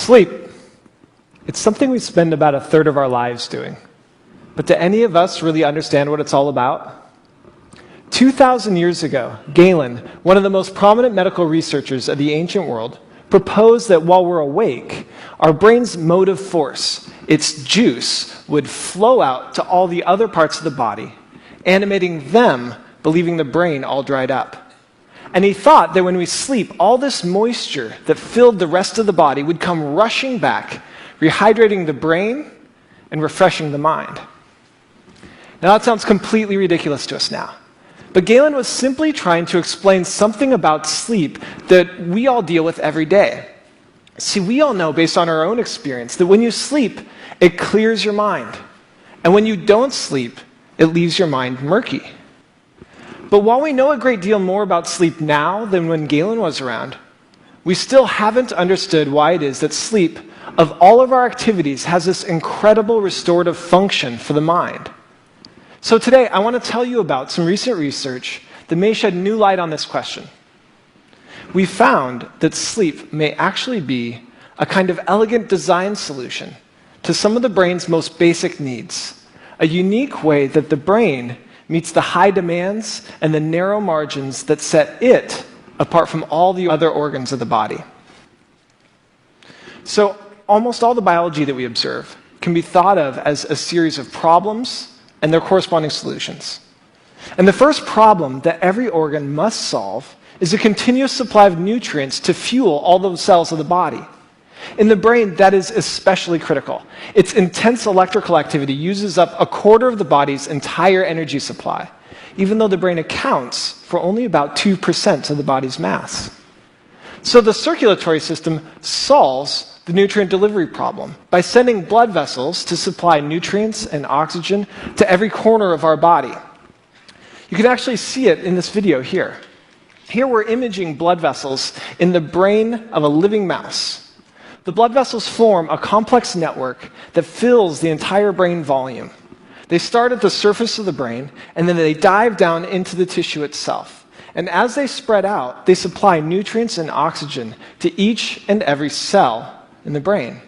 Sleep. It's something we spend about a third of our lives doing. But do any of us really understand what it's all about? 2,000 years ago, Galen, one of the most prominent medical researchers of the ancient world, proposed that while we're awake, our brain's motive force, its juice, would flow out to all the other parts of the body, animating them, believing the brain all dried up. And he thought that when we sleep, all this moisture that filled the rest of the body would come rushing back, rehydrating the brain and refreshing the mind. Now that sounds completely ridiculous to us now. But Galen was simply trying to explain something about sleep that we all deal with every day. See, we all know based on our own experience that when you sleep, it clears your mind. And when you don't sleep, it leaves your mind murky. But while we know a great deal more about sleep now than when Galen was around, we still haven't understood why it is that sleep, of all of our activities, has this incredible restorative function for the mind. So today, I want to tell you about some recent research that may shed new light on this question. We found that sleep may actually be a kind of elegant design solution to some of the brain's most basic needs, a unique way that the brain meets the high demands and the narrow margins that set it apart from all the other organs of the body. So almost all the biology that we observe can be thought of as a series of problems and their corresponding solutions. And the first problem that every organ must solve is a continuous supply of nutrients to fuel all the cells of the body. In the brain, that is especially critical. Its intense electrical activity uses up a quarter of the body's entire energy supply, even though the brain accounts for only about 2% of the body's mass. So the circulatory system solves the nutrient delivery problem by sending blood vessels to supply nutrients and oxygen to every corner of our body. You can actually see it in this video here. Here we're imaging blood vessels in the brain of a living mouse. The blood vessels form a complex network that fills the entire brain volume. They start at the surface of the brain, and then they dive down into the tissue itself. And as they spread out, they supply nutrients and oxygen to each and every cell in the brain.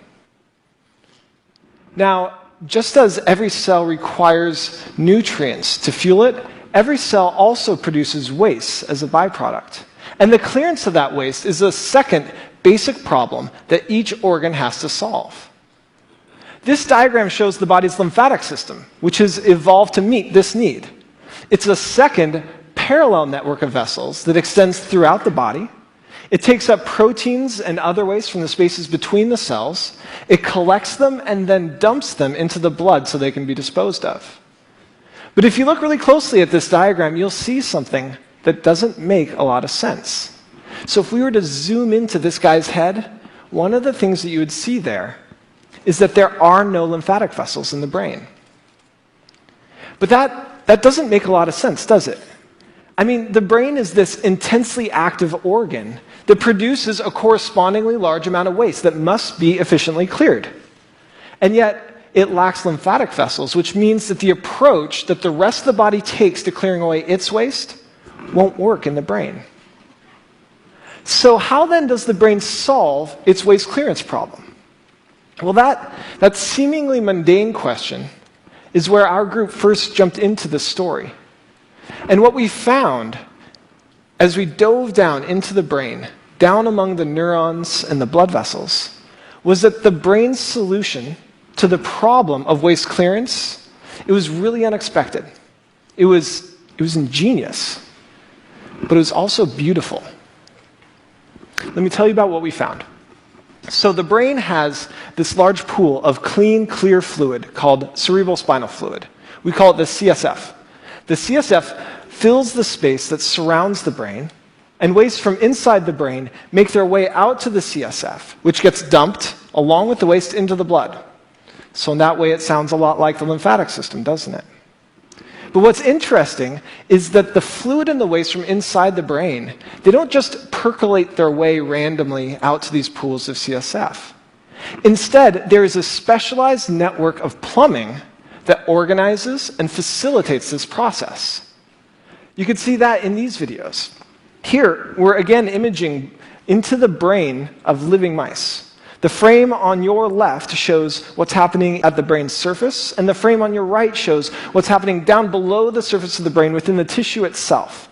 Now, just as every cell requires nutrients to fuel it, every cell also produces waste as a byproduct. And the clearance of that waste is the second basic problem that each organ has to solve. This diagram shows the body's lymphatic system, which has evolved to meet this need. It's a second parallel network of vessels that extends throughout the body. It takes up proteins and other waste from the spaces between the cells. It collects them and then dumps them into the blood so they can be disposed of. But if you look really closely at this diagram, you'll see something that doesn't make a lot of sense. So if we were to zoom into this guy's head, one of the things that you would see there is that there are no lymphatic vessels in the brain. But that doesn't make a lot of sense, does it? I mean, the brain is this intensely active organ that produces a correspondingly large amount of waste that must be efficiently cleared. And yet, it lacks lymphatic vessels, which means that the approach that the rest of the body takes to clearing away its waste won't work in the brain. So how then does the brain solve its waste clearance problem? Well, that seemingly mundane question is where our group first jumped into the story. And what we found as we dove down into the brain, down among the neurons and the blood vessels, was that the brain's solution to the problem of waste clearance, it was really unexpected. It was ingenious, but it was also beautiful. Let me tell you about what we found. So the brain has this large pool of clean, clear fluid called cerebral spinal fluid. We call it the CSF. The CSF fills the space that surrounds the brain, and waste from inside the brain make their way out to the CSF, which gets dumped along with the waste into the blood. So in that way, it sounds a lot like the lymphatic system, doesn't it? But what's interesting is that the fluid and the waste from inside the brain, they don't just percolate their way randomly out to these pools of CSF. Instead, there is a specialized network of plumbing that organizes and facilitates this process. You can see that in these videos. Here, we're again imaging into the brain of living mice. The frame on your left shows what's happening at the brain's surface, and the frame on your right shows what's happening down below the surface of the brain within the tissue itself.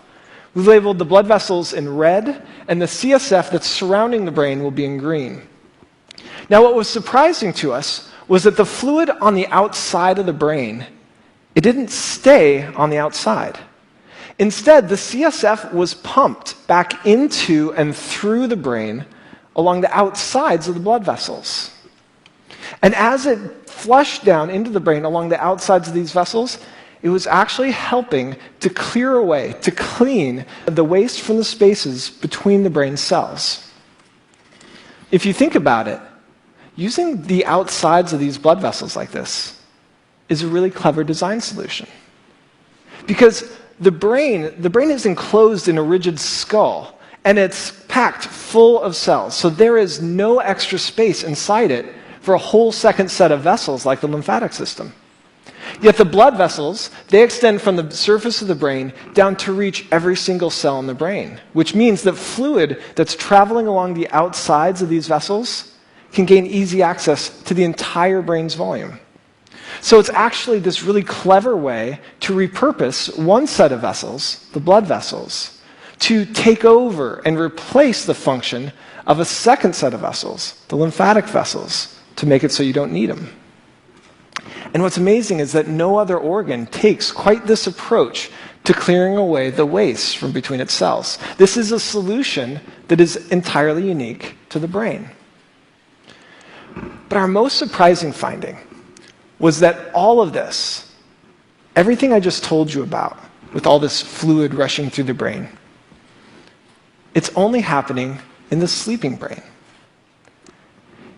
We've labeled the blood vessels in red, and the CSF that's surrounding the brain will be in green. Now, what was surprising to us was that the fluid on the outside of the brain, it didn't stay on the outside. Instead, the CSF was pumped back into and through the brain along the outsides of the blood vessels. And as it flushed down into the brain along the outsides of these vessels, it was actually helping to clear away, to clean the waste from the spaces between the brain cells. If you think about it, using the outsides of these blood vessels like this is a really clever design solution. Because the brain is enclosed in a rigid skull, and it's packed full of cells. So there is no extra space inside it for a whole second set of vessels like the lymphatic system. Yet the blood vessels, they extend from the surface of the brain down to reach every single cell in the brain, which means that fluid that's traveling along the outsides of these vessels can gain easy access to the entire brain's volume. So it's actually this really clever way to repurpose one set of vessels, the blood vessels, to take over and replace the function of a second set of vessels, the lymphatic vessels, to make it so you don't need them. And what's amazing is that no other organ takes quite this approach to clearing away the waste from between its cells. This is a solution that is entirely unique to the brain. But our most surprising finding was that all of this, everything I just told you about, with all this fluid rushing through the brain, it's only happening in the sleeping brain.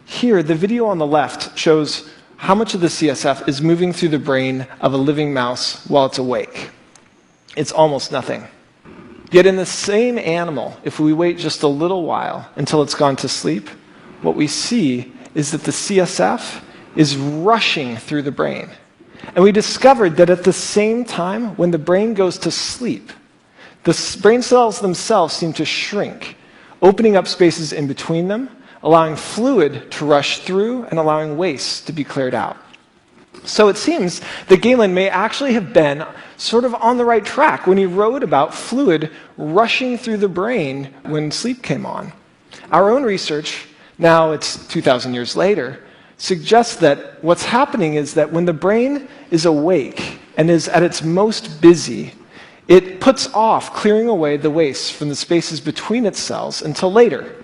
Here, the video on the left shows how much of the CSF is moving through the brain of a living mouse while it's awake. It's almost nothing. Yet in the same animal, if we wait just a little while until it's gone to sleep, what we see is that the CSF is rushing through the brain. And we discovered that at the same time, when the brain goes to sleep, the brain cells themselves seem to shrink, opening up spaces in between them, allowing fluid to rush through and allowing waste to be cleared out. So it seems that Galen may actually have been sort of on the right track when he wrote about fluid rushing through the brain when sleep came on. Our own research, now it's 2,000 years later, suggests that what's happening is that when the brain is awake and is at its most busy, it puts off clearing away the waste from the spaces between its cells until later.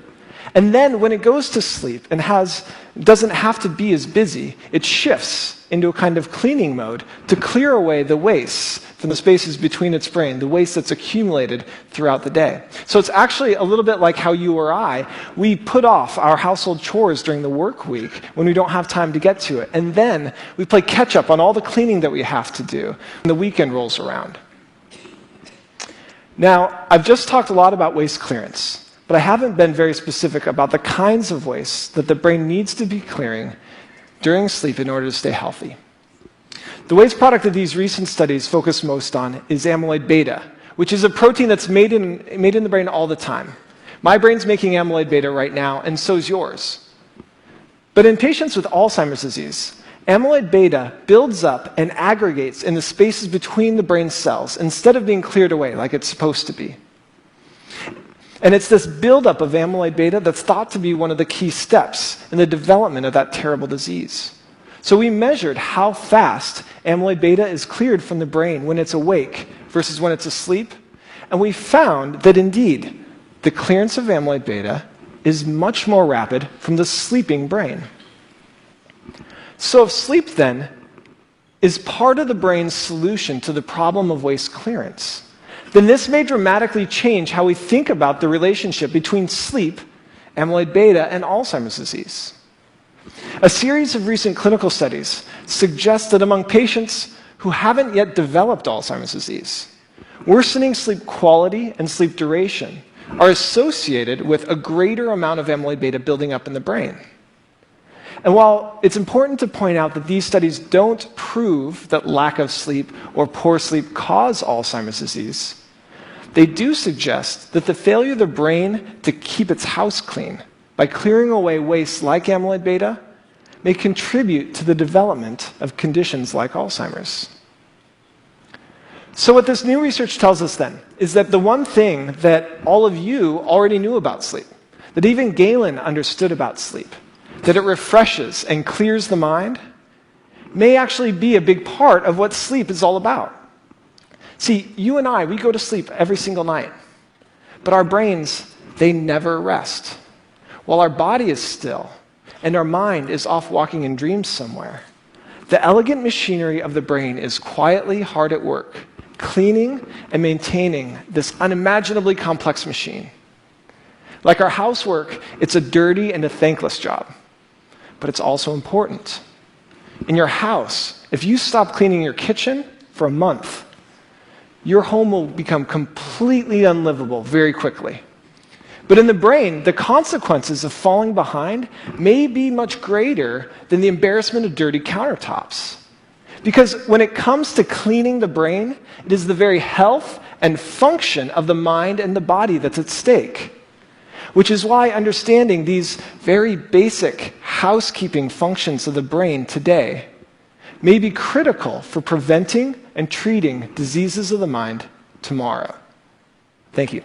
And then when it goes to sleep and doesn't have to be as busy, it shifts into a kind of cleaning mode to clear away the waste from the spaces between its brain, the waste that's accumulated throughout the day. So it's actually a little bit like how you or I, we put off our household chores during the work week when we don't have time to get to it. And then we play catch up on all the cleaning that we have to do when the weekend rolls around. Now, I've just talked a lot about waste clearance, but I haven't been very specific about the kinds of waste that the brain needs to be clearing during sleep in order to stay healthy. The waste product that these recent studies focus most on is amyloid beta, which is a protein that's made in the brain all the time. My brain's making amyloid beta right now, and so is yours. But in patients with Alzheimer's disease, amyloid beta builds up and aggregates in the spaces between the brain cells instead of being cleared away like it's supposed to be. And it's this buildup of amyloid beta that's thought to be one of the key steps in the development of that terrible disease. So we measured how fast amyloid beta is cleared from the brain when it's awake versus when it's asleep, and we found that indeed, the clearance of amyloid beta is much more rapid from the sleeping brain. So if sleep, then, is part of the brain's solution to the problem of waste clearance, then this may dramatically change how we think about the relationship between sleep, amyloid beta, and Alzheimer's disease. A series of recent clinical studies suggests that among patients who haven't yet developed Alzheimer's disease, worsening sleep quality and sleep duration are associated with a greater amount of amyloid beta building up in the brain. And while it's important to point out that these studies don't prove that lack of sleep or poor sleep cause Alzheimer's disease, they do suggest that the failure of the brain to keep its house clean by clearing away waste like amyloid beta, may contribute to the development of conditions like Alzheimer's. So what this new research tells us then is that the one thing that all of you already knew about sleep, that even Galen understood about sleep, that it refreshes and clears the mind, may actually be a big part of what sleep is all about. See, you and I, we go to sleep every single night, but our brains, they never rest. While our body is still and our mind is off walking in dreams somewhere, the elegant machinery of the brain is quietly hard at work, cleaning and maintaining this unimaginably complex machine. Like our housework, it's a dirty and a thankless job, but it's also important. In your house, if you stop cleaning your kitchen for a month, your home will become completely unlivable very quickly. But in the brain, the consequences of falling behind may be much greater than the embarrassment of dirty countertops. Because when it comes to cleaning the brain, it is the very health and function of the mind and the body that's at stake. Which is why understanding these very basic housekeeping functions of the brain today may be critical for preventing and treating diseases of the mind tomorrow. Thank you.